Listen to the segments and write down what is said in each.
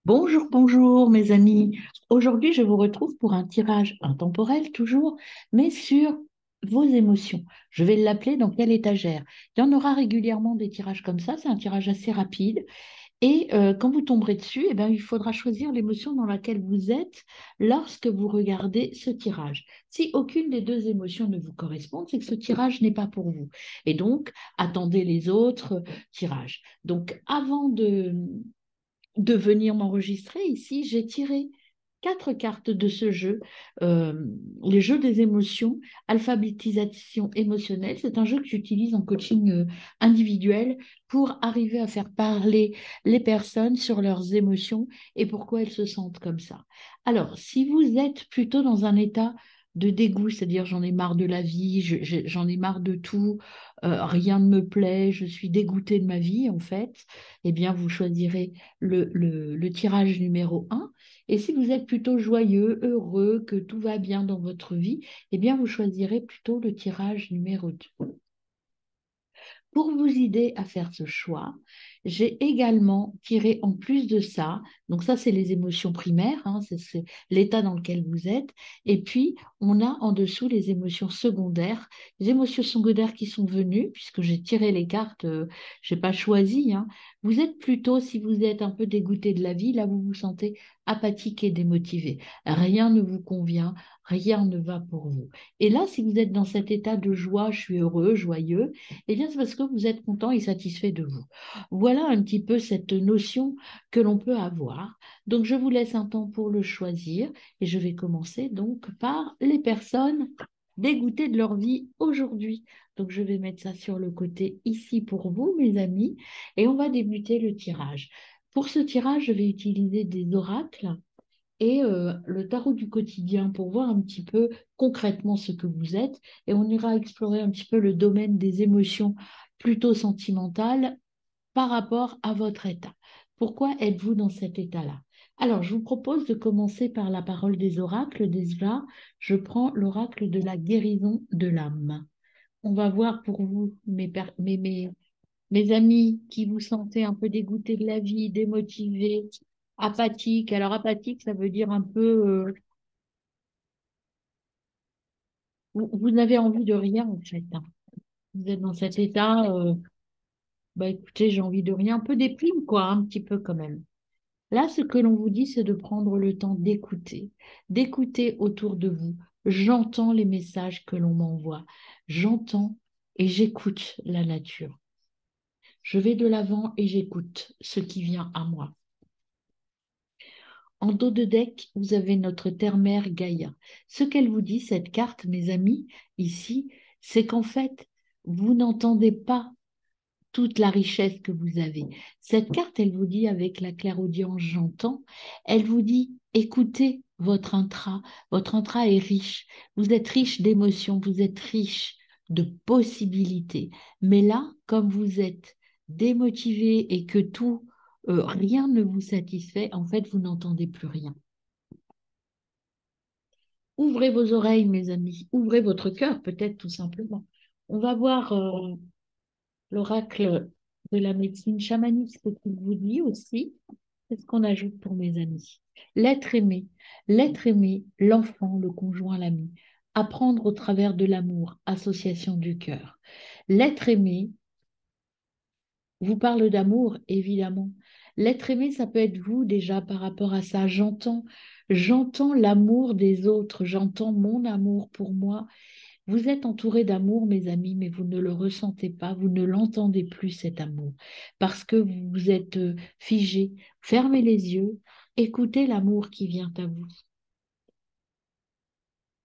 Bonjour, bonjour mes amis. Aujourd'hui, je vous retrouve pour un tirage intemporel toujours, mais sur vos émotions. Je vais l'appeler dans quelle étagère. Il y en aura régulièrement des tirages comme ça, c'est un tirage assez rapide. Et quand vous tomberez dessus, eh ben, il faudra choisir l'émotion dans laquelle vous êtes lorsque vous regardez ce tirage. Si aucune des deux émotions ne vous correspond, c'est que ce tirage n'est pas pour vous. Et donc, attendez les autres tirages. Donc, avant de venir m'enregistrer ici, j'ai tiré quatre cartes de ce jeu, euh, les jeux des émotions, alphabétisation émotionnelle. C'est un jeu que j'utilise en coaching individuel pour arriver à faire parler les personnes sur leurs émotions et pourquoi elles se sentent comme ça. Alors, si vous êtes plutôt dans un état de dégoût, c'est-à-dire j'en ai marre de la vie, j'en ai marre de tout, rien ne me plaît, je suis dégoûtée de ma vie en fait, eh bien vous choisirez le tirage numéro un. Et si vous êtes plutôt joyeux, heureux, que tout va bien dans votre vie, eh bien, vous choisirez plutôt le tirage numéro 2. Pour vous aider à faire ce choix, j'ai également tiré en plus de ça, donc ça c'est les émotions primaires, hein, c'est l'état dans lequel vous êtes, et puis on a en dessous les émotions secondaires qui sont venues, puisque j'ai tiré les cartes, je n'ai pas choisi, hein. Vous êtes plutôt, si vous êtes un peu dégoûté de la vie, là vous vous sentez apathique et démotivé. Rien ne vous convient, rien ne va pour vous. Et là, si vous êtes dans cet état de joie, je suis heureux, joyeux, eh bien, c'est parce que vous êtes content et satisfait de vous. Voilà un petit peu cette notion que l'on peut avoir. Donc, je vous laisse un temps pour le choisir et je vais commencer donc par les personnes dégoûtées de leur vie aujourd'hui. Donc, je vais mettre ça sur le côté ici pour vous, mes amis, et on va débuter le tirage. Pour ce tirage, je vais utiliser des oracles et le tarot du quotidien pour voir un petit peu concrètement ce que vous êtes. Et on ira explorer un petit peu le domaine des émotions plutôt sentimentales par rapport à votre état. Pourquoi êtes-vous dans cet état-là? Alors, je vous propose de commencer par la parole des oracles. Déjà, je prends l'oracle de la guérison de l'âme. On va voir pour vous, mes amis qui vous sentez un peu dégoûtés de la vie, démotivés, apathiques. Alors, apathique, ça veut dire un peu, vous n'avez envie de rien en fait, hein. Vous êtes dans cet état, bah écoutez, j'ai envie de rien, un peu déprime quoi, un petit peu quand même. Là, ce que l'on vous dit, c'est de prendre le temps d'écouter autour de vous. J'entends les messages que l'on m'envoie, j'entends et j'écoute la nature. Je vais de l'avant et j'écoute ce qui vient à moi. En dos de deck, vous avez notre terre-mère Gaïa. Ce qu'elle vous dit, cette carte, mes amis, ici, c'est qu'en fait, vous n'entendez pas toute la richesse que vous avez. Cette carte, elle vous dit avec la clairaudience, j'entends, elle vous dit, écoutez votre intra. Votre intra est riche. Vous êtes riche d'émotions, vous êtes riche de possibilités. Mais là, comme vous êtes démotivé et que tout, rien ne vous satisfait, en fait, vous n'entendez plus rien. Ouvrez vos oreilles, mes amis. Ouvrez votre cœur, peut-être tout simplement. On va voir l'oracle de la médecine chamanique, ce qu'il vous dit aussi. C'est ce qu'on ajoute pour mes amis. L'être aimé, l'enfant, le conjoint, l'ami. Apprendre au travers de l'amour, association du cœur. L'être aimé vous parle d'amour, évidemment. L'être aimé, ça peut être vous déjà par rapport à ça. J'entends l'amour des autres, j'entends mon amour pour moi. Vous êtes entouré d'amour, mes amis, mais vous ne le ressentez pas, vous ne l'entendez plus, cet amour, parce que vous êtes figé. Fermez les yeux, écoutez l'amour qui vient à vous.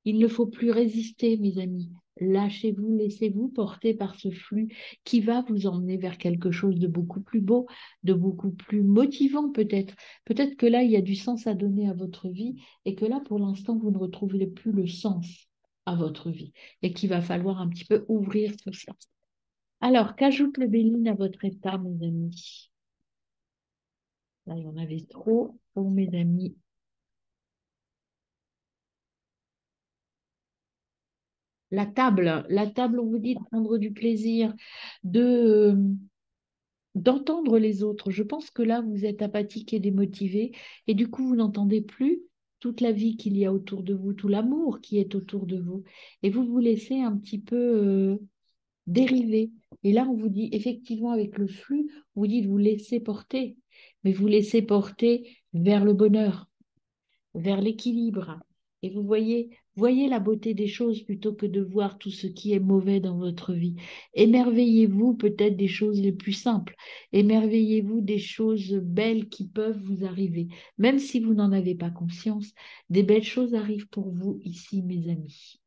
Il ne faut plus résister, mes amis. Lâchez-vous, laissez-vous porter par ce flux qui va vous emmener vers quelque chose de beaucoup plus beau, de beaucoup plus motivant peut-être. Peut-être que là, il y a du sens à donner à votre vie et que là, pour l'instant, vous ne retrouverez plus le sens à votre vie et qu'il va falloir un petit peu ouvrir tout ça. Alors, qu'ajoute le Béline à votre état, mes amis? Là, il y en avait trop pour mes amis. La table, on vous dit de prendre du plaisir, de, d'entendre les autres. Je pense que là, vous êtes apathique et démotivé, et du coup, vous n'entendez plus toute la vie qu'il y a autour de vous, tout l'amour qui est autour de vous, et vous vous laissez un petit peu dériver. Et là, on vous dit, effectivement, avec le flux, on vous dit de vous laisser porter, mais vous laissez porter vers le bonheur, vers l'équilibre. Et vous voyez la beauté des choses plutôt que de voir tout ce qui est mauvais dans votre vie. Émerveillez-vous peut-être des choses les plus simples. Émerveillez-vous des choses belles qui peuvent vous arriver. Même si vous n'en avez pas conscience, des belles choses arrivent pour vous ici, mes amis.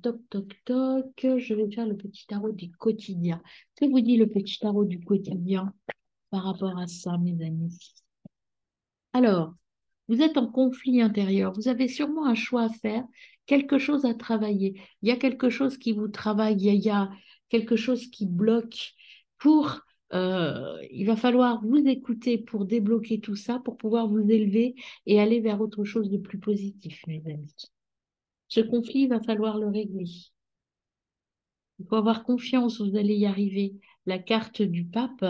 Toc, toc, toc. Je vais faire le petit tarot du quotidien. Que vous dit le petit tarot du quotidien par rapport à ça, mes amis? Alors, vous êtes en conflit intérieur. Vous avez sûrement un choix à faire, quelque chose à travailler. Il y a quelque chose qui vous travaille, il y a quelque chose qui bloque pour... il va falloir vous écouter pour débloquer tout ça, pour pouvoir vous élever et aller vers autre chose de plus positif, mes amis. Ce conflit, il va falloir le régler. Il faut avoir confiance, vous allez y arriver. La carte du pape,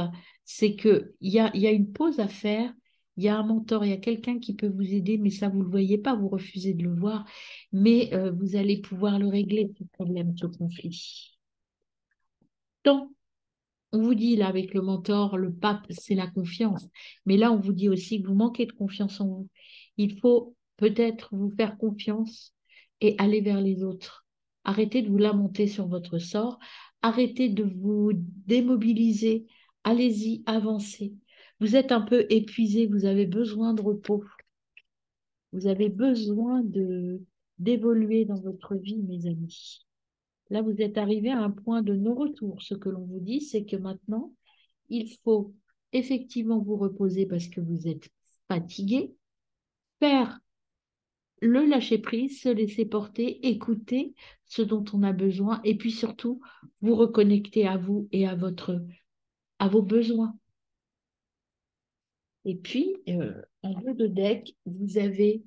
c'est qu'il y a une pause à faire, il y a un mentor, il y a quelqu'un qui peut vous aider, mais ça, vous ne le voyez pas, vous refusez de le voir, mais vous allez pouvoir le régler, ce problème, ce conflit. Donc, on vous dit là avec le mentor, le pape, c'est la confiance. Mais là, on vous dit aussi que vous manquez de confiance en vous. Il faut peut-être vous faire confiance et aller vers les autres. Arrêtez de vous lamenter sur votre sort. Arrêtez de vous démobiliser. Allez-y, avancez. Vous êtes un peu épuisé, vous avez besoin de repos. Vous avez besoin d'évoluer dans votre vie, mes amis. Là, vous êtes arrivé à un point de non-retour. Ce que l'on vous dit, c'est que maintenant, il faut effectivement vous reposer parce que vous êtes fatigué, faire le lâcher-prise, se laisser porter, écouter ce dont on a besoin et puis surtout vous reconnecter à vous et à vos besoins. Et puis, en haut de deck, vous avez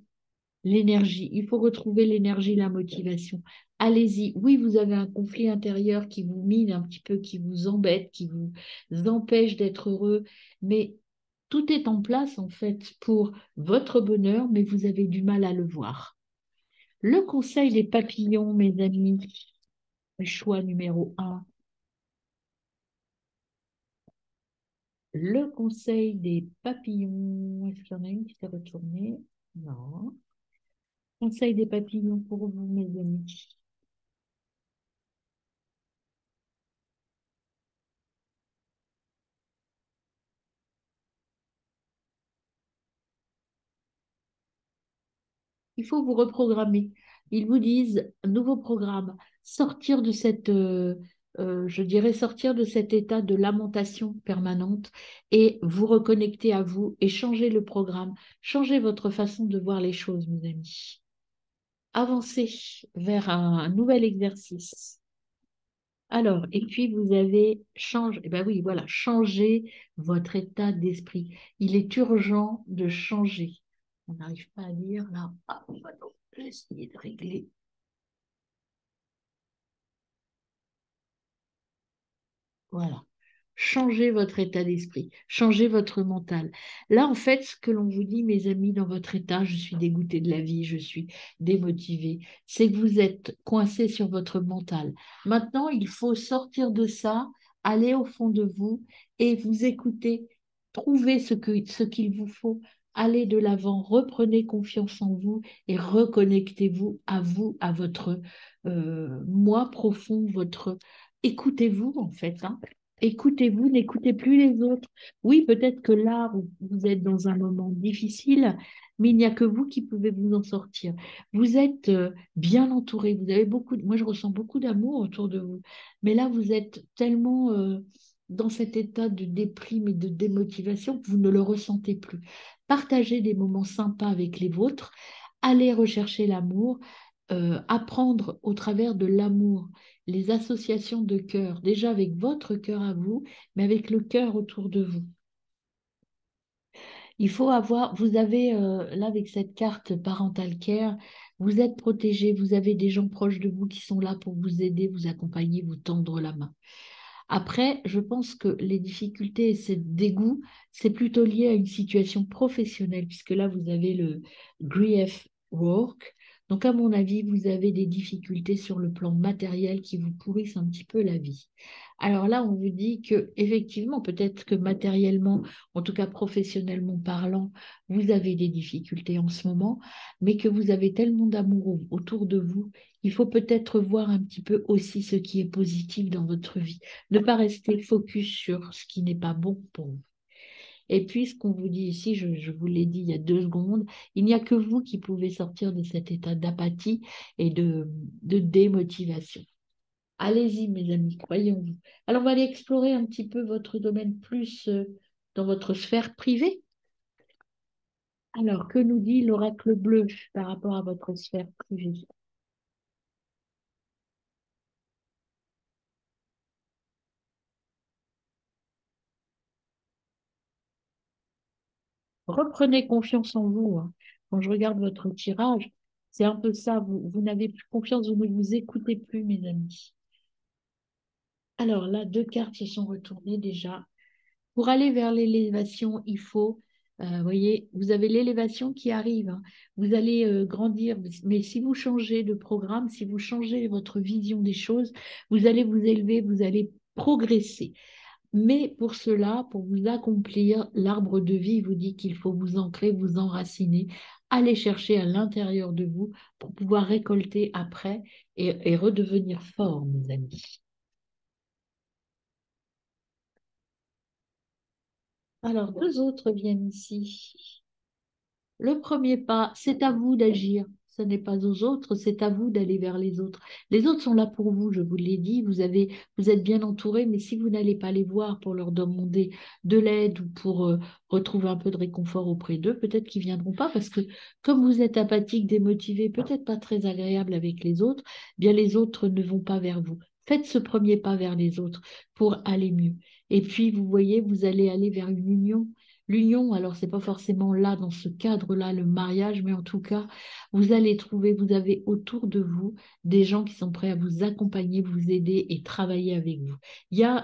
l'énergie. Il faut retrouver l'énergie, la motivation. Allez-y. Oui, vous avez un conflit intérieur qui vous mine un petit peu, qui vous embête, qui vous empêche d'être heureux, mais tout est en place en fait pour votre bonheur, mais vous avez du mal à le voir. Le conseil des papillons, mes amis, le choix numéro un. Le conseil des papillons. Est-ce qu'il y en a une qui s'est retournée? Non. Conseil des papillons pour vous, mes amis. Il faut vous reprogrammer. Ils vous disent, nouveau programme, sortir de je dirais, sortir de cet état de lamentation permanente et vous reconnecter à vous et changer le programme, changer votre façon de voir les choses, mes amis. Avancez vers un nouvel exercice. Alors, et puis vous avez changé, eh ben oui, voilà, changé votre état d'esprit. Il est urgent de changer. On n'arrive pas à lire là. Ah, pardon, j'ai essayé de régler. Voilà. Changez votre état d'esprit, changez votre mental. Là, en fait, ce que l'on vous dit, mes amis, dans votre état, je suis dégoûté de la vie, je suis démotivé, c'est que vous êtes coincé sur votre mental. Maintenant, il faut sortir de ça, aller au fond de vous et vous écouter, trouver ce qu'il vous faut, aller de l'avant, reprenez confiance en vous et reconnectez-vous, à votre moi profond, votre... Écoutez-vous, en fait, hein. Écoutez-vous, n'écoutez plus les autres. Oui, peut-être que là, vous êtes dans un moment difficile, mais il n'y a que vous qui pouvez vous en sortir. Vous êtes bien entouré, vous avez moi je ressens beaucoup d'amour autour de vous, mais là, vous êtes tellement dans cet état de déprime et de démotivation que vous ne le ressentez plus. Partagez des moments sympas avec les vôtres, allez rechercher l'amour, apprendre au travers de l'amour les associations de cœur, déjà avec votre cœur à vous, mais avec le cœur autour de vous. Il faut avoir, vous avez là avec cette carte Parental Care, vous êtes protégé, vous avez des gens proches de vous qui sont là pour vous aider, vous accompagner, vous tendre la main. Après, je pense que les difficultés et ce dégoût, c'est plutôt lié à une situation professionnelle, puisque là, vous avez le grief work. Donc, à mon avis, vous avez des difficultés sur le plan matériel qui vous pourrissent un petit peu la vie. Alors là, on vous dit que effectivement, peut-être que matériellement, en tout cas professionnellement parlant, vous avez des difficultés en ce moment, mais que vous avez tellement d'amour autour de vous, il faut peut-être voir un petit peu aussi ce qui est positif dans votre vie. Ne pas rester focus sur ce qui n'est pas bon pour vous. Et puis, ce qu'on vous dit ici, je vous l'ai dit il y a 2 secondes, il n'y a que vous qui pouvez sortir de cet état d'apathie et de démotivation. Allez-y, mes amis, croyons-vous. Alors, on va aller explorer un petit peu votre domaine plus dans votre sphère privée. Alors, que nous dit l'oracle bleu par rapport à votre sphère privée? Reprenez confiance en vous, hein. Quand je regarde votre tirage, c'est un peu ça. Vous n'avez plus confiance, vous ne vous écoutez plus, mes amis. Alors là, 2 cartes se sont retournées déjà. Pour aller vers l'élévation, il faut, voyez, vous avez l'élévation qui arrive, hein. Vous allez grandir, mais si vous changez de programme, si vous changez votre vision des choses, vous allez vous élever, vous allez progresser. Mais pour cela, pour vous accomplir, l'arbre de vie vous dit qu'il faut vous ancrer, vous enraciner, aller chercher à l'intérieur de vous pour pouvoir récolter après et redevenir fort, mes amis. Alors, 2 autres viennent ici. Le premier pas, c'est à vous d'agir. Ce n'est pas aux autres, c'est à vous d'aller vers les autres. Les autres sont là pour vous, je vous l'ai dit. Vous êtes bien entourés, mais si vous n'allez pas les voir pour leur demander de l'aide ou pour retrouver un peu de réconfort auprès d'eux, peut-être qu'ils viendront pas parce que comme vous êtes apathique, démotivé, peut-être pas très agréable avec les autres, bien les autres ne vont pas vers vous. Faites ce premier pas vers les autres pour aller mieux. Et puis, vous voyez, vous allez aller vers une union. L'union, alors c'est pas forcément là, dans ce cadre-là, le mariage, mais en tout cas, vous allez trouver, vous avez autour de vous des gens qui sont prêts à vous accompagner, vous aider et travailler avec vous.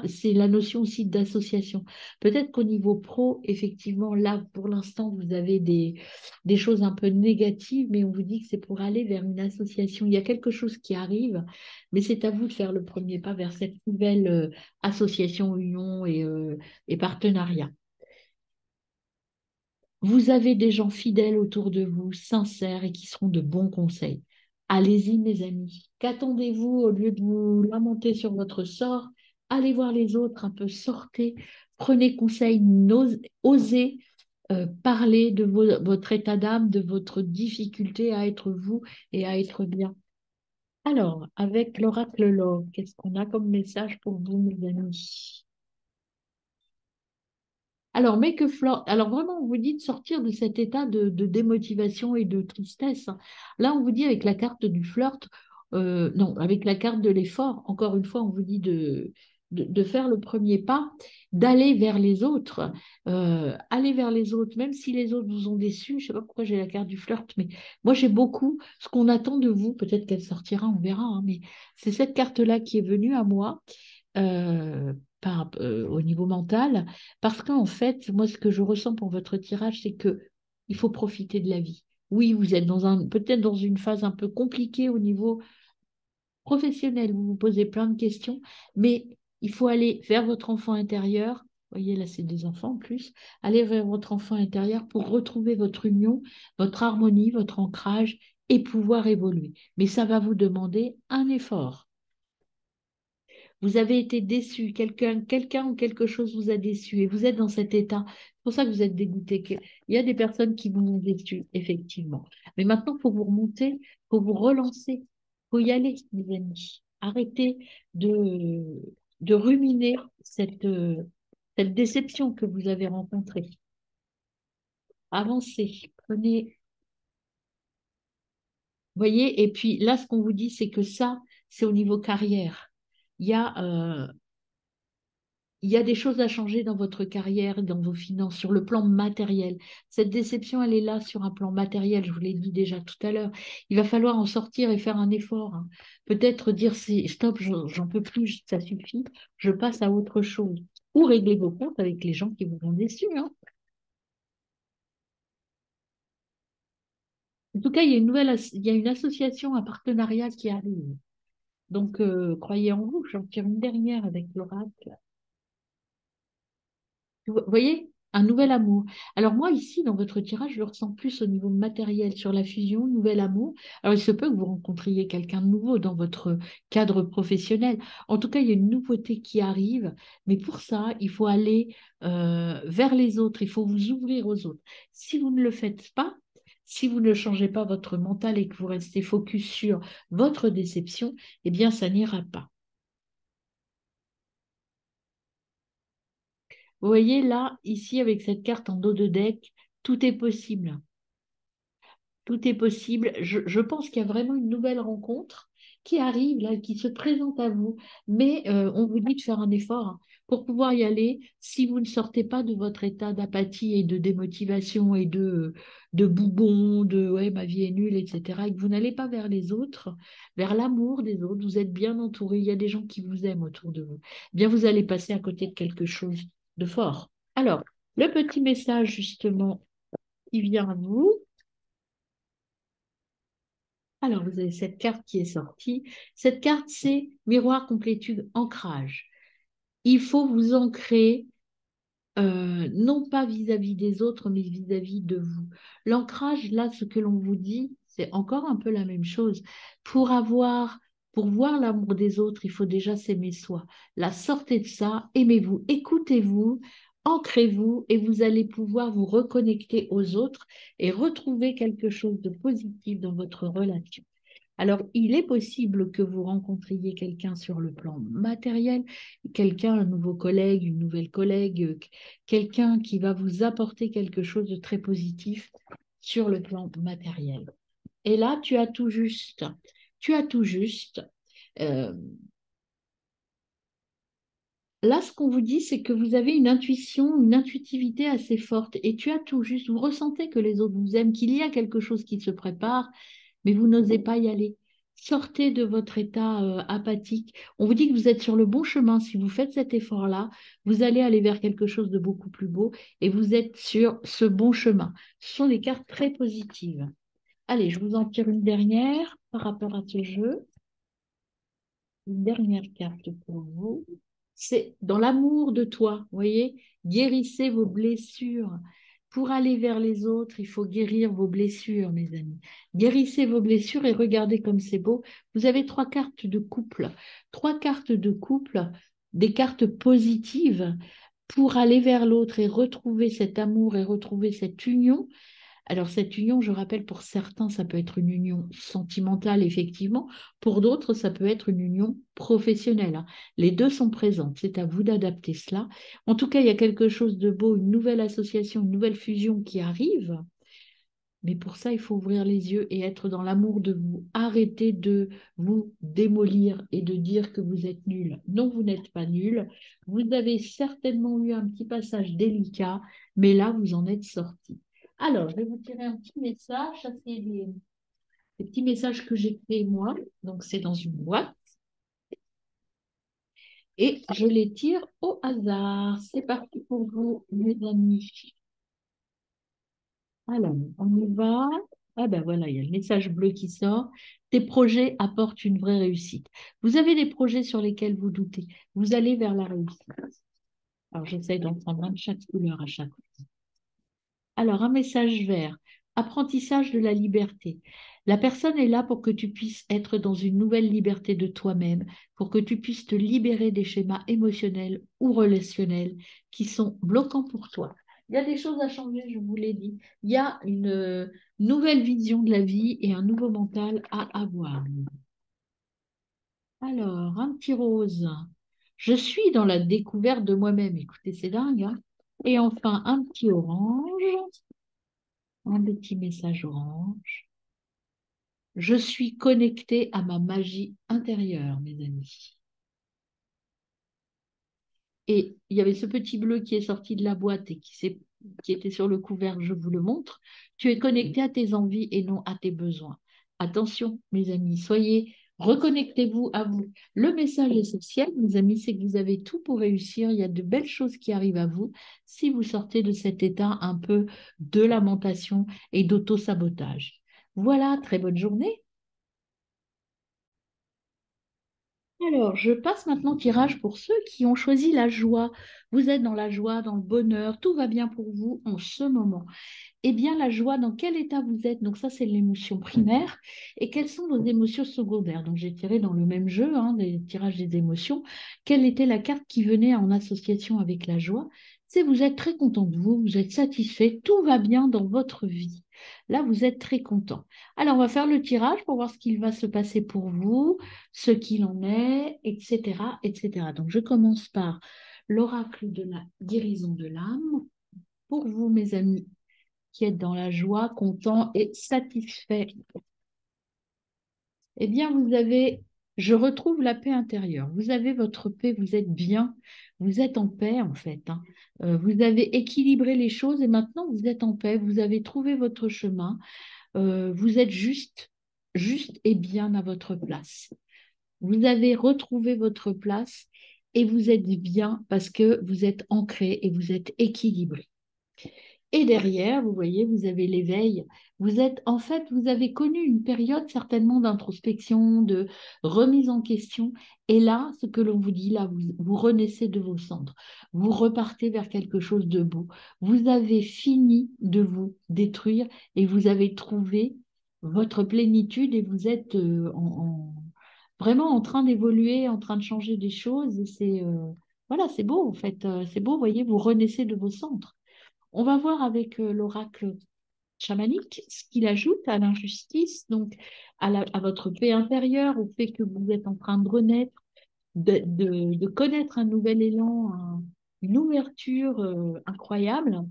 C'est la notion aussi d'association. Peut-être qu'au niveau pro, effectivement, là, pour l'instant, vous avez des choses un peu négatives, mais on vous dit que c'est pour aller vers une association. Il y a quelque chose qui arrive, mais c'est à vous de faire le premier pas vers cette nouvelle association, union et partenariat. Vous avez des gens fidèles autour de vous, sincères et qui seront de bons conseils. Allez-y, mes amis. Qu'attendez-vous au lieu de vous lamenter sur votre sort? Allez voir les autres un peu, sortez, prenez conseil, osez parler de votre état d'âme, de votre difficulté à être vous et à être bien. Alors, avec l'oracle Love, qu'est-ce qu'on a comme message pour vous, mes amis? Alors, alors vraiment, on vous dit de sortir de cet état de démotivation et de tristesse, hein. Là, on vous dit avec la carte du flirt, non, avec la carte de l'effort, encore une fois, on vous dit de faire le premier pas, d'aller vers les autres, aller vers les autres, même si les autres vous ont déçu. Je ne sais pas pourquoi j'ai la carte du flirt, mais moi, j'ai beaucoup ce qu'on attend de vous. Peut-être qu'elle sortira, on verra, hein, mais c'est cette carte-là qui est venue à moi. euh, Au niveau mental, parce qu'en fait, moi, ce que je ressens pour votre tirage, c'est que il faut profiter de la vie. Oui, vous êtes peut-être dans une phase un peu compliquée au niveau professionnel, vous vous posez plein de questions, mais il faut aller vers votre enfant intérieur. Vous voyez, là, c'est des enfants en plus. Aller vers votre enfant intérieur pour retrouver votre union, votre harmonie, votre ancrage et pouvoir évoluer. Mais ça va vous demander un effort. Vous avez été déçu, quelqu'un ou quelque chose vous a déçu et vous êtes dans cet état. C'est pour ça que vous êtes dégoûté. Il y a des personnes qui vous ont déçu, effectivement. Mais maintenant, il faut vous remonter, il faut vous relancer, il faut y aller, mes amis. Arrêtez de, de ruminer cette déception que vous avez rencontrée. Avancez, prenez, voyez, et puis là, ce qu'on vous dit, c'est que ça, c'est au niveau carrière. Il y a il y a des choses à changer dans votre carrière, dans vos finances, sur le plan matériel. Cette déception, elle est là sur un plan matériel, je vous l'ai dit déjà tout à l'heure. Il va falloir en sortir et faire un effort, hein. Peut-être dire stop, j'en peux plus, ça suffit, je passe à autre chose. Ou régler vos comptes avec les gens qui vous ont déçu, hein. En tout cas, il y a une association, un partenariat qui arrive. Donc, croyez en vous, j'en tire une dernière avec l'oracle. Vous voyez, un nouvel amour. Alors moi, ici, dans votre tirage, je le ressens plus au niveau matériel sur la fusion, nouvel amour. Alors il se peut que vous rencontriez quelqu'un de nouveau dans votre cadre professionnel. En tout cas, il y a une nouveauté qui arrive, mais pour ça, il faut aller vers les autres, il faut vous ouvrir aux autres. Si vous ne le faites pas, si vous ne changez pas votre mental et que vous restez focus sur votre déception, eh bien, ça n'ira pas. Vous voyez là, ici, avec cette carte en dos de deck, tout est possible. Tout est possible. Je pense qu'il y a vraiment une nouvelle rencontre qui arrive là, qui se présente à vous. Mais on vous dit de faire un effort, hein, pour pouvoir y aller. Si vous ne sortez pas de votre état d'apathie et de démotivation et de boubon, de ouais, ma vie est nulle, etc., et que vous n'allez pas vers les autres, vers l'amour des autres, vous êtes bien entouré, il y a des gens qui vous aiment autour de vous, eh bien vous allez passer à côté de quelque chose de fort. Alors, le petit message justement qui vient à vous. Alors, vous avez cette carte qui est sortie. Cette carte, c'est miroir, complétude, ancrage. Il faut vous ancrer, non pas vis-à-vis des autres, mais vis-à-vis de vous. L'ancrage, là, ce que l'on vous dit, c'est encore un peu la même chose. Pour avoir, pour voir l'amour des autres, il faut déjà s'aimer soi. La sortez de ça, aimez-vous, écoutez-vous, ancrez-vous et vous allez pouvoir vous reconnecter aux autres et retrouver quelque chose de positif dans votre relation. Alors, il est possible que vous rencontriez quelqu'un sur le plan matériel, quelqu'un, un nouveau collègue, une nouvelle collègue, quelqu'un qui va vous apporter quelque chose de très positif sur le plan matériel. Et là, tu as tout juste. Tu as tout juste. Euh, Là, ce qu'on vous dit, c'est que vous avez une intuition, une intuitivité assez forte. Et tu as tout juste. Vous ressentez que les autres vous aiment, qu'il y a quelque chose qui se prépare, mais vous n'osez pas y aller. Sortez de votre état apathique. On vous dit que vous êtes sur le bon chemin. Si vous faites cet effort-là, vous allez aller vers quelque chose de beaucoup plus beau et vous êtes sur ce bon chemin. Ce sont des cartes très positives. Allez, je vous en tire une dernière par rapport à ce jeu. Une dernière carte pour vous. C'est dans l'amour de toi, vous voyez, guérissez vos blessures. Pour aller vers les autres, il faut guérir vos blessures, mes amis. Guérissez vos blessures et regardez comme c'est beau. Vous avez trois cartes de couple. Trois cartes de couple, des cartes positives pour aller vers l'autre et retrouver cet amour et retrouver cette union. Alors, cette union, je rappelle, pour certains, ça peut être une union sentimentale, effectivement. Pour d'autres, ça peut être une union professionnelle, hein. Les deux sont présentes. C'est à vous d'adapter cela. En tout cas, il y a quelque chose de beau, une nouvelle association, une nouvelle fusion qui arrive. Mais pour ça, il faut ouvrir les yeux et être dans l'amour de vous. Arrêtez de vous démolir et de dire que vous êtes nul. Non, vous n'êtes pas nul. Vous avez certainement eu un petit passage délicat, mais là, vous en êtes sorti. Alors, je vais vous tirer un petit message. Ça, c'est des petits messages que j'ai créés moi. Donc, c'est dans une boîte. Et je les tire au hasard. C'est parti pour vous, mes amis. Alors, on y va. Ah ben voilà, il y a le message bleu qui sort. Tes projets apportent une vraie réussite. Vous avez des projets sur lesquels vous doutez. Vous allez vers la réussite. Alors, j'essaye d'en prendre un de chaque couleur à chaque fois. Alors, un message vert. Apprentissage de la liberté. La personne est là pour que tu puisses être dans une nouvelle liberté de toi-même, pour que tu puisses te libérer des schémas émotionnels ou relationnels qui sont bloquants pour toi. Il y a des choses à changer, je vous l'ai dit. Il y a une nouvelle vision de la vie et un nouveau mental à avoir. Alors, un petit rose. Je suis dans la découverte de moi-même. Écoutez, c'est dingue, hein. Et enfin, un petit orange. Un petit message orange. Je suis connectée à ma magie intérieure, mes amis. Et il y avait ce petit bleu qui est sorti de la boîte et qui était sur le couvercle, je vous le montre. Tu es connecté à tes envies et non à tes besoins. Attention, mes amis, reconnectez-vous à vous. Le message essentiel, mes amis, c'est que vous avez tout pour réussir. Il y a de belles choses qui arrivent à vous si vous sortez de cet état un peu de lamentation et d'auto-sabotage. Voilà, très bonne journée. Alors, je passe maintenant au tirage pour ceux qui ont choisi la joie. Vous êtes dans la joie, dans le bonheur, tout va bien pour vous en ce moment. Eh bien, la joie, dans quel état vous êtes? Donc ça, c'est l'émotion primaire. Et quelles sont vos émotions secondaires? Donc j'ai tiré dans le même jeu, hein, des tirages des émotions. Quelle était la carte qui venait en association avec la joie? C'est vous êtes très content de vous, vous êtes satisfait, tout va bien dans votre vie. Là, vous êtes très content. Alors, on va faire le tirage pour voir ce qu'il va se passer pour vous, ce qu'il en est, etc., etc. Donc, je commence par l'oracle de la guérison de l'âme. Pour vous, mes amis, qui êtes dans la joie, content et satisfait, eh bien, je retrouve la paix intérieure. Vous avez votre paix, vous êtes bien, vous êtes en paix en fait, hein. Vous avez équilibré les choses et maintenant vous êtes en paix, vous avez trouvé votre chemin, vous êtes juste et bien à votre place. Vous avez retrouvé votre place et vous êtes bien parce que vous êtes ancré et vous êtes équilibré. Et derrière, vous voyez, vous avez l'éveil. En fait, vous avez connu une période certainement d'introspection, de remise en question. Et là, ce que l'on vous dit, là, vous renaissez de vos cendres. Vous repartez vers quelque chose de beau. Vous avez fini de vous détruire et vous avez trouvé votre plénitude et vous êtes vraiment en train d'évoluer, en train de changer des choses. Et voilà, c'est beau, en fait. C'est beau, vous voyez, vous renaissez de vos cendres. On va voir avec l'oracle chamanique ce qu'il ajoute à l'injustice, donc à votre paix intérieure, au fait que vous êtes en train de renaître, de connaître un nouvel élan, une ouverture incroyable.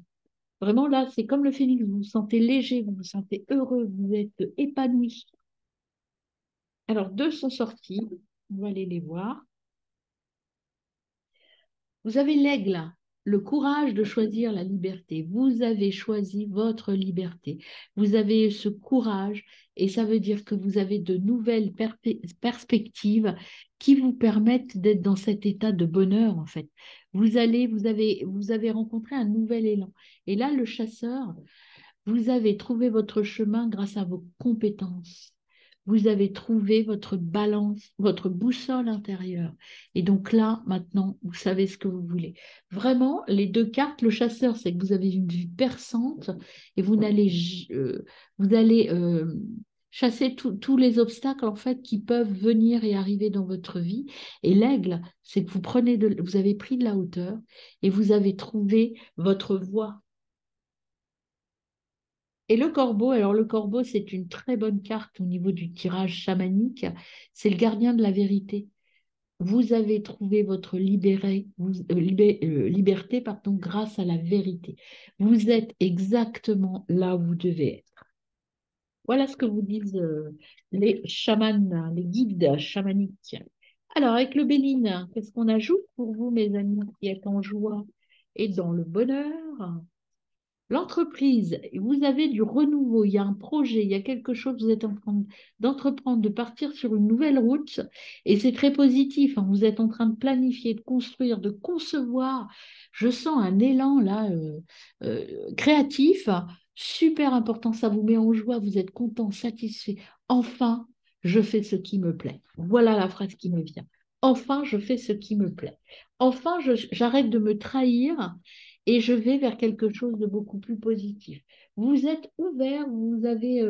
Vraiment là, c'est comme le phénix, vous vous sentez léger, vous vous sentez heureux, vous êtes épanoui. Alors, deux sont sortis, on va aller les voir. Vous avez l'aigle, le courage de choisir la liberté. Vous avez choisi votre liberté. Vous avez ce courage et ça veut dire que vous avez de nouvelles perspectives qui vous permettent d'être dans cet état de bonheur, en fait. Vous avez rencontré un nouvel élan. Et là, le chasseur, vous avez trouvé votre chemin grâce à vos compétences. Vous avez trouvé votre balance, votre boussole intérieure. Et donc là, maintenant, vous savez ce que vous voulez. Vraiment, les deux cartes, le chasseur, c'est que vous avez une vue perçante et vous allez chasser tous les obstacles en fait qui peuvent venir et arriver dans votre vie. Et l'aigle, c'est que vous avez pris de la hauteur et vous avez trouvé votre voie. Et le corbeau, alors le corbeau, c'est une très bonne carte au niveau du tirage chamanique. C'est le gardien de la vérité. Vous avez trouvé votre liberté pardon, grâce à la vérité. Vous êtes exactement là où vous devez être. Voilà ce que vous disent les chamans, les guides chamaniques. Alors, avec le Béline, qu'est-ce qu'on ajoute pour vous, mes amis, qui êtes en joie et dans le bonheur? L'entreprise, vous avez du renouveau, il y a un projet, il y a quelque chose, vous êtes en train d'entreprendre, de partir sur une nouvelle route et c'est très positif, hein. Vous êtes en train de planifier, de construire, de concevoir. Je sens un élan là créatif, super important, ça vous met en joie, vous êtes content, satisfait. Enfin, je fais ce qui me plaît. Voilà la phrase qui me vient. Enfin, je fais ce qui me plaît. Enfin, j'arrête de me trahir et je vais vers quelque chose de beaucoup plus positif. Vous êtes ouvert, vous avez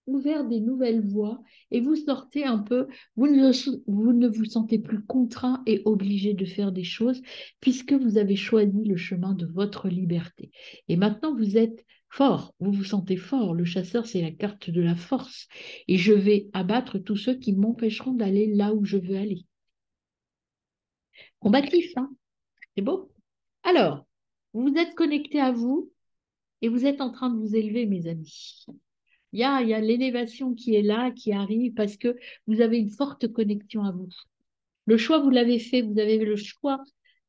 ouvert des nouvelles voies et vous sortez un peu, vous ne vous sentez plus contraint et obligé de faire des choses puisque vous avez choisi le chemin de votre liberté. Et maintenant, vous êtes fort, vous vous sentez fort. Le chasseur, c'est la carte de la force. Et je vais abattre tous ceux qui m'empêcheront d'aller là où je veux aller. Combatif, hein? C'est beau. Alors, vous êtes connecté à vous et vous êtes en train de vous élever, mes amis. Il y a l'élévation qui est là, qui arrive parce que vous avez une forte connexion à vous. Le choix, vous l'avez fait, vous avez le choix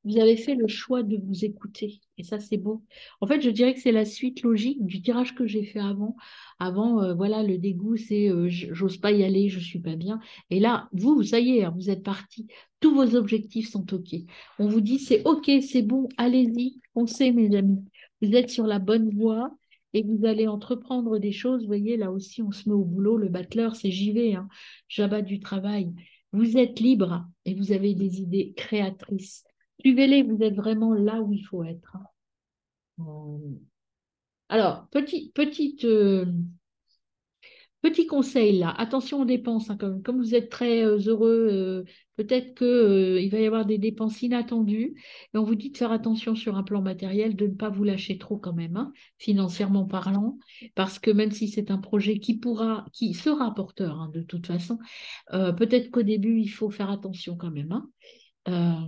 Vous avez fait le choix de vous écouter. Et ça, c'est beau. En fait, je dirais que c'est la suite logique du tirage que j'ai fait avant. Avant, voilà, le dégoût, c'est j'ose pas y aller, je suis pas bien. Et là, vous, ça y est, hein, vous êtes parti. Tous vos objectifs sont OK. On vous dit, c'est OK, c'est bon, allez-y, foncez, mes amis. Vous êtes sur la bonne voie et vous allez entreprendre des choses. Vous voyez, là aussi, on se met au boulot. Le battleur, c'est j'y vais, hein. J'abats du travail. Vous êtes libre et vous avez des idées créatrices. Suivez-les, vous êtes vraiment là où il faut être, hein. Alors, petit conseil là, attention aux dépenses, hein, comme vous êtes très heureux, peut-être que, il va y avoir des dépenses inattendues. Et on vous dit de faire attention sur un plan matériel, de ne pas vous lâcher trop quand même, hein, financièrement parlant, parce que même si c'est un projet qui sera porteur, hein, de toute façon, peut-être qu'au début, il faut faire attention quand même, hein. Euh,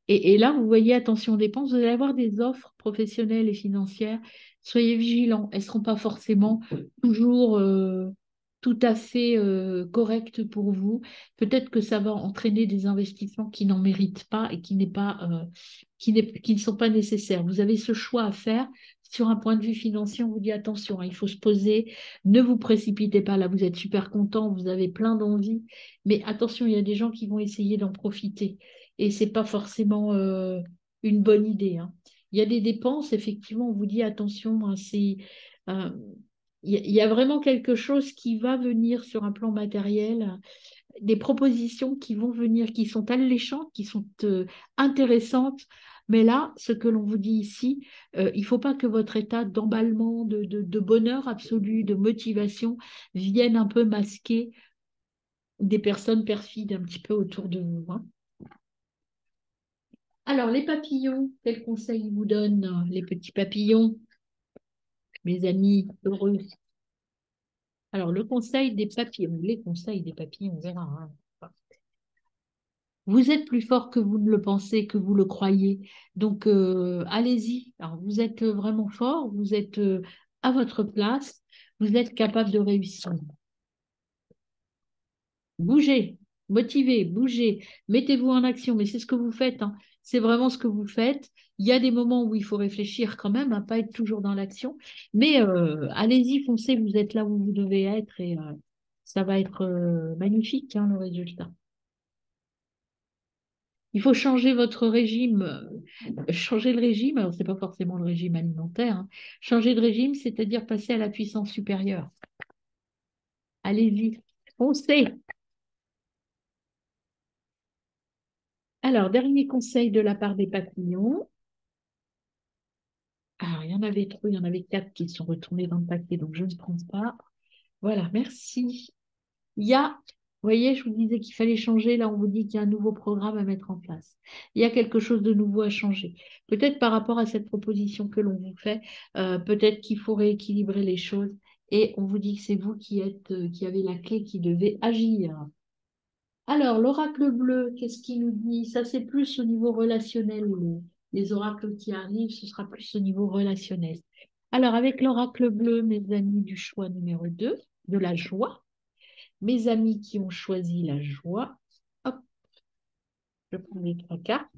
et là, vous voyez, attention aux dépenses, vous allez avoir des offres professionnelles et financières. Soyez vigilants. Elles ne seront pas forcément toujours tout à fait correctes pour vous. Peut-être que ça va entraîner des investissements qui n'en méritent pas et qui ne sont pas nécessaires. Vous avez ce choix à faire. Sur un point de vue financier, on vous dit attention, hein, il faut se poser. Ne vous précipitez pas. Là, vous êtes super content, vous avez plein d'envie. Mais attention, il y a des gens qui vont essayer d'en profiter et c'est pas forcément une bonne idée, hein. Il y a des dépenses, effectivement, on vous dit attention, hein, euh, il y a vraiment quelque chose qui va venir sur un plan matériel, des propositions qui vont venir, qui sont alléchantes, qui sont intéressantes. Mais là, ce que l'on vous dit ici, il ne faut pas que votre état d'emballement, de bonheur absolu, de motivation vienne un peu masquer des personnes perfides un petit peu autour de vous, hein. Alors, les papillons, quel conseil ils vous donnent, les petits papillons, mes amis heureux? Alors, le conseil des papillons, les conseils des papillons, on verra, hein. Vous êtes plus fort que vous ne le pensez, que vous le croyez. Donc, allez-y. Alors, vous êtes vraiment fort, vous êtes à votre place, vous êtes capable de réussir. Bougez, motivez, bougez, mettez-vous en action. Mais c'est ce que vous faites, hein. C'est vraiment ce que vous faites. Il y a des moments où il faut réfléchir quand même, hein, pas être toujours dans l'action. Mais allez-y, foncez, vous êtes là où vous devez être et ça va être magnifique, hein, le résultat. Il faut changer votre régime, changer le régime. Alors, ce n'est pas forcément le régime alimentaire, hein. Changer de régime, c'est-à-dire passer à la puissance supérieure. Allez-y, foncez. Alors, dernier conseil de la part des papillons. Alors, il y en avait trop, il y en avait quatre qui sont retournés dans le paquet, donc je ne prends pas. Voilà, merci. Il y a, vous voyez, je vous disais qu'il fallait changer. Là, on vous dit qu'il y a un nouveau programme à mettre en place. Il y a quelque chose de nouveau à changer. Peut-être par rapport à cette proposition que l'on vous fait, peut-être qu'il faut rééquilibrer les choses. Et on vous dit que c'est vous qui avez la clé, qui devez agir. Alors, l'oracle bleu, qu'est-ce qu'il nous dit? Ça, c'est plus au niveau relationnel. Les oracles qui arrivent, ce sera plus au niveau relationnel. Alors, avec l'oracle bleu, mes amis du choix numéro 2, de la joie, mes amis qui ont choisi la joie, hop, je prends les trois cartes.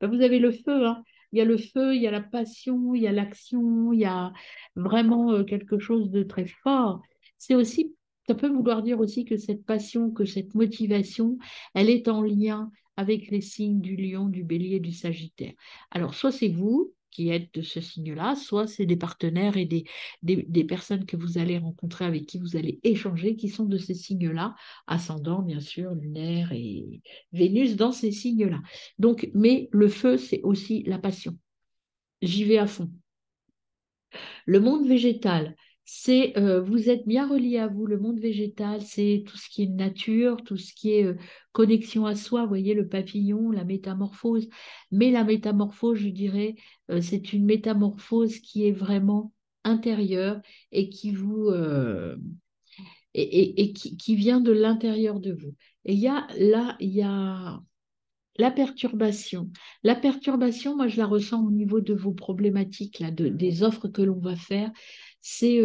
Ben, vous avez le feu, hein. Il y a le feu, il y a la passion, il y a l'action, il y a vraiment quelque chose de très fort. C'est aussi, ça peut vouloir dire aussi que cette passion, que cette motivation, elle est en lien avec les signes du lion, du bélier, du sagittaire. Alors, soit c'est vous qui êtes de ce signe-là, soit c'est des partenaires et des personnes que vous allez rencontrer, avec qui vous allez échanger, qui sont de ces signes-là, ascendant, bien sûr, lunaire et Vénus dans ces signes-là. Donc, mais le feu, c'est aussi la passion. J'y vais à fond. Le monde végétal, c'est vous êtes bien relié à vous. Le monde végétal, c'est tout ce qui est nature, tout ce qui est connexion à soi. Vous voyez le papillon, la métamorphose. Mais la métamorphose, je dirais, c'est une métamorphose qui est vraiment intérieure et qui vous et qui vient de l'intérieur de vous. Et il y a la perturbation. La perturbation, moi, je la ressens au niveau de vos problématiques, là, des offres que l'on va faire. C'est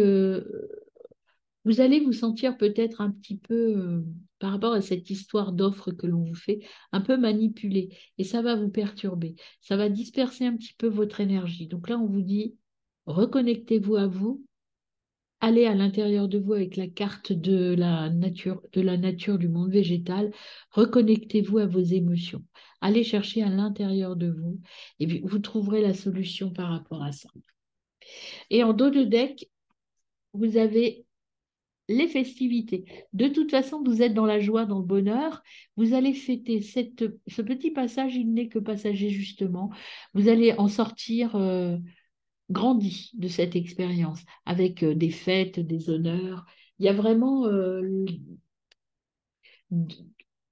Vous allez vous sentir peut-être un petit peu, par rapport à cette histoire d'offre que l'on vous fait, un peu manipulé. Et ça va vous perturber. Ça va disperser un petit peu votre énergie. Donc là, on vous dit, reconnectez-vous à vous. Allez à l'intérieur de vous avec la carte de la nature du monde végétal. Reconnectez-vous à vos émotions. Allez chercher à l'intérieur de vous et puis vous trouverez la solution par rapport à ça. Et en dos de deck, vous avez les festivités. De toute façon, vous êtes dans la joie, dans le bonheur. Vous allez fêter ce petit passage, il n'est que passager justement. Vous allez en sortir grandi de cette expérience avec des fêtes, des honneurs. Il y a vraiment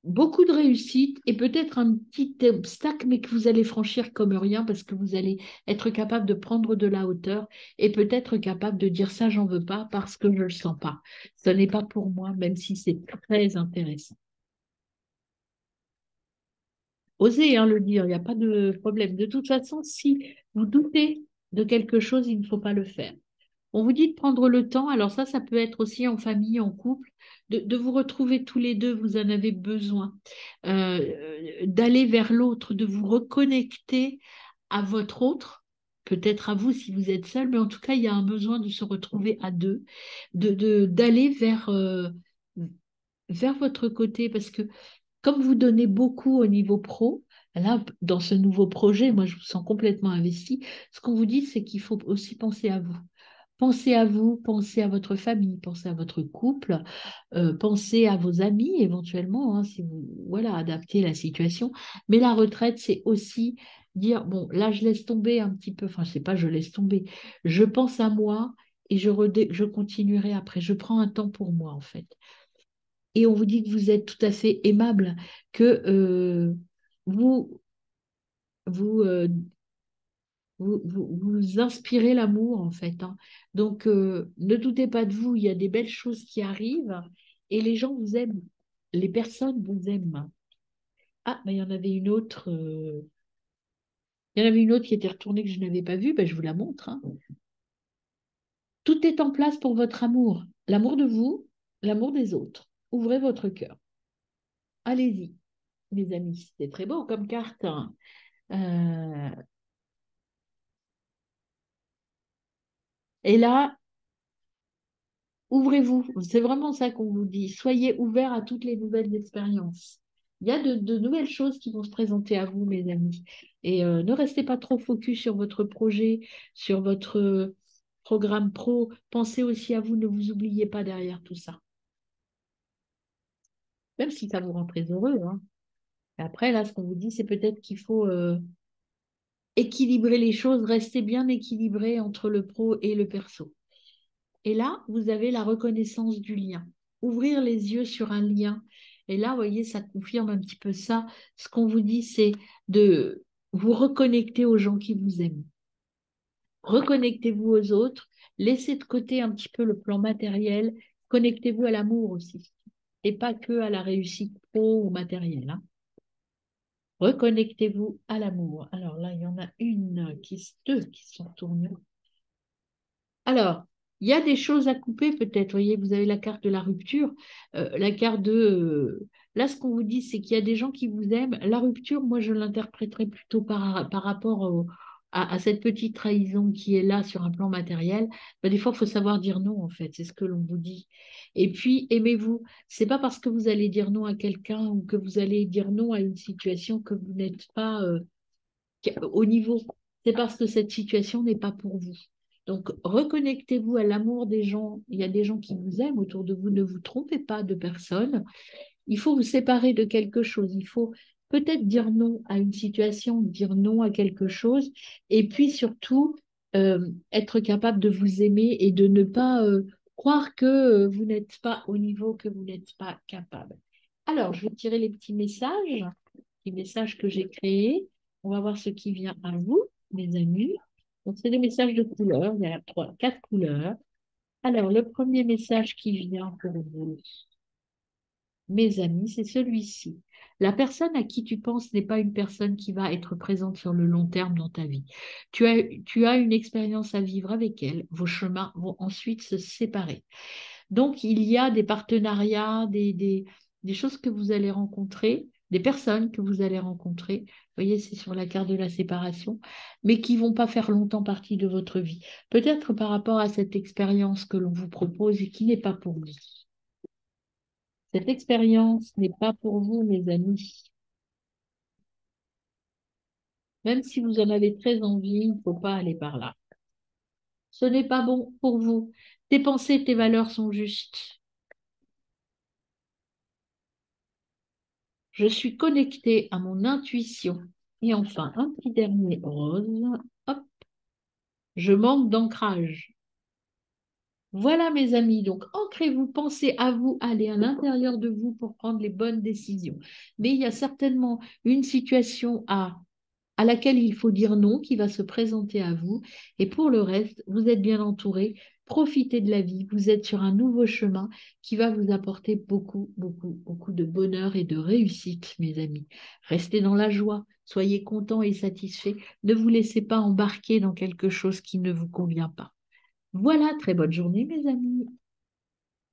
beaucoup de réussite et peut-être un petit obstacle, mais que vous allez franchir comme rien parce que vous allez être capable de prendre de la hauteur et peut-être capable de dire ça, j'en veux pas parce que je le sens pas. Ce n'est pas pour moi, même si c'est très intéressant. Osez hein, le dire, il n'y a pas de problème. De toute façon, si vous doutez de quelque chose, il ne faut pas le faire. On vous dit de prendre le temps, alors ça peut être aussi en famille, en couple, de vous retrouver tous les deux, vous en avez besoin, d'aller vers l'autre, de vous reconnecter à votre autre, peut-être à vous si vous êtes seul, mais en tout cas, il y a un besoin de se retrouver à deux, d'aller vers votre côté, parce que comme vous donnez beaucoup au niveau pro, là, dans ce nouveau projet, moi, je vous sens complètement investi. Ce qu'on vous dit, c'est qu'il faut aussi penser à vous. Pensez à vous, pensez à votre famille, pensez à votre couple, pensez à vos amis éventuellement, hein, si vous, voilà, adaptez la situation. Mais la retraite, c'est aussi dire, bon, là, je laisse tomber un petit peu, enfin, c'est pas je laisse tomber, je pense à moi et je continuerai après. Je prends un temps pour moi, en fait. Et on vous dit que vous êtes tout à fait aimable, que vous, vous, euh, vous inspirez l'amour, en fait. Hein. Donc, ne doutez pas de vous, il y a des belles choses qui arrivent et les gens vous aiment. Les personnes vous aiment. Ah, mais il y en avait une autre. Il y en avait une autre qui était retournée que je n'avais pas vue. Ben, je vous la montre. Hein. Tout est en place pour votre amour. L'amour de vous, l'amour des autres. Ouvrez votre cœur. Allez-y, mes amis. C'est très beau comme carte. Hein. Euh, et là, ouvrez-vous. C'est vraiment ça qu'on vous dit. Soyez ouverts à toutes les nouvelles expériences. Il y a de nouvelles choses qui vont se présenter à vous, mes amis. Et ne restez pas trop focus sur votre projet, sur votre programme pro. Pensez aussi à vous. Ne vous oubliez pas derrière tout ça. Même si ça vous rend très heureux. Hein. Après, là, ce qu'on vous dit, c'est peut-être qu'il faut équilibrer les choses, rester bien équilibré entre le pro et le perso. Et là, vous avez la reconnaissance du lien. Ouvrir les yeux sur un lien. Et là, vous voyez, ça confirme un petit peu ça. Ce qu'on vous dit, c'est de vous reconnecter aux gens qui vous aiment. Reconnectez-vous aux autres. Laissez de côté un petit peu le plan matériel. Connectez-vous à l'amour aussi. Et pas que à la réussite pro ou matérielle. Hein. Reconnectez-vous à l'amour. Alors là, il y en a deux qui sont tournées. Alors, il y a des choses à couper peut-être. Vous voyez, vous avez la carte de la rupture, la carte de... là, ce qu'on vous dit, c'est qu'il y a des gens qui vous aiment. La rupture, moi, je l'interpréterais plutôt par rapport à cette petite trahison qui est là sur un plan matériel. Ben, des fois, il faut savoir dire non, en fait. C'est ce que l'on vous dit. Et puis, aimez-vous. C'est pas parce que vous allez dire non à quelqu'un ou que vous allez dire non à une situation que vous n'êtes pas au niveau. C'est parce que cette situation n'est pas pour vous. Donc, reconnectez-vous à l'amour des gens. Il y a des gens qui vous aiment autour de vous. Ne vous trompez pas de personne. Il faut vous séparer de quelque chose. Il faut peut-être dire non à une situation, dire non à quelque chose. Et puis surtout, être capable de vous aimer et de ne pas croire que vous n'êtes pas au niveau, que vous n'êtes pas capable. Alors, je vais tirer les messages que j'ai créés. On va voir ce qui vient à vous, mes amis. Donc, c'est des messages de couleurs. Il y a quatre couleurs. Alors, le premier message qui vient pour vous, mes amis, c'est celui-ci. La personne à qui tu penses n'est pas une personne qui va être présente sur le long terme dans ta vie. Tu as une expérience à vivre avec elle. Vos chemins vont ensuite se séparer. Donc, il y a des partenariats, des choses que vous allez rencontrer, des personnes que vous allez rencontrer. Vous voyez, c'est sur la carte de la séparation, mais qui vont pas faire longtemps partie de votre vie. Peut-être par rapport à cette expérience que l'on vous propose et qui n'est pas pour vous. Cette expérience n'est pas pour vous, mes amis. Même si vous en avez très envie, il ne faut pas aller par là. Ce n'est pas bon pour vous. Tes pensées, tes valeurs sont justes. Je suis connectée à mon intuition. Et enfin, un petit dernier rose. Hop, je manque d'ancrage. Voilà, mes amis. Donc, ancrez-vous, pensez à vous, allez à l'intérieur de vous pour prendre les bonnes décisions. Mais il y a certainement une situation à laquelle il faut dire non, qui va se présenter à vous. Et pour le reste, vous êtes bien entouré. Profitez de la vie. Vous êtes sur un nouveau chemin qui va vous apporter beaucoup, beaucoup, beaucoup de bonheur et de réussite, mes amis. Restez dans la joie. Soyez contents et satisfaits. Ne vous laissez pas embarquer dans quelque chose qui ne vous convient pas. Voilà, très bonne journée, mes amis.